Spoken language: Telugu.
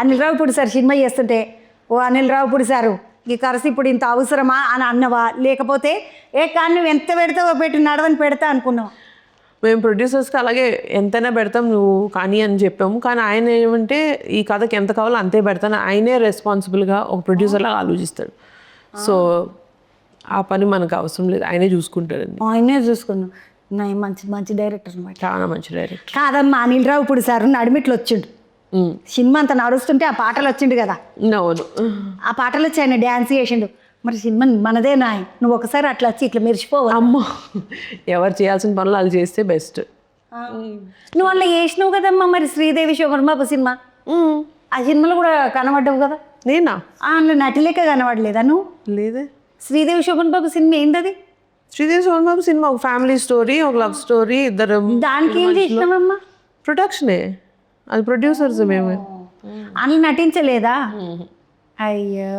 అనిల్ రావుపూడి సార్ సినిమా చేస్తుంటే ఓ అనిల్ రావుపూడి సారు ఈ కరసి ఇప్పుడు ఇంత అవసరమా అని అన్నవా, లేకపోతే ఏ కానీ నువ్వు ఎంత పెడతావో పెట్టి నడవని పెడతా అనుకున్నావు? మేము ప్రొడ్యూసర్స్కి అలాగే ఎంతైనా పెడతాం నువ్వు కానీ అని చెప్పాము. కానీ ఆయన ఏమంటే ఈ కథకి ఎంత కావాలో అంతే పెడతాను, ఆయనే రెస్పాన్సిబుల్గా ఒక ప్రొడ్యూసర్లాగా ఆలోచిస్తాడు. సో ఆ పని మనకు అవసరం లేదు, ఆయనే చూసుకుంటాడండి. ఆయనే చూసుకున్నావు. మంచి మంచి డైరెక్టర్ అనమాట. చాలా మంచి డైరెక్టర్. కాదమ్మా, అనిల్ రావుపూడి సారు నడిమిట్లు వచ్చిండు, సినిమా అంతా నడుస్తుంటే ఆ పాటలు వచ్చిండు కదా, అవును ఆ పాటలు వచ్చి ఆయన డ్యాన్స్ చేసిండు. మరి సినిమా మనదేనా? నువ్వు ఒకసారి అట్లా వచ్చి ఇట్లా మెరిచిపోవాలి. అమ్మో, ఎవరు చేయాల్సిన పనులు వాళ్ళు చేస్తే బెస్ట్. నువ్వు అలా చేసినావు కదమ్మా. మరి శ్రీదేవి శోభన్ బాబు సినిమా, ఆ సినిమాలో కూడా కనబడ్డావు కదా. నేనా? అందులో నటి లెక్క కనబడలేదా నువ్వు? లేదే. శ్రీదేవి శోభన్ బాబు సినిమా ఏంటది? శ్రీదేవి శోభన్ బాబు సినిమా ఒక ఫ్యామిలీ స్టోరీ, ఒక లవ్ స్టోరీ, ఇద్దరు. దానికి ఏం చేసినావమ్మా? ప్రొడక్షనే, అది ప్రొడ్యూసర్స్ మేము. అందులో నటించలేదా? అయ్యో.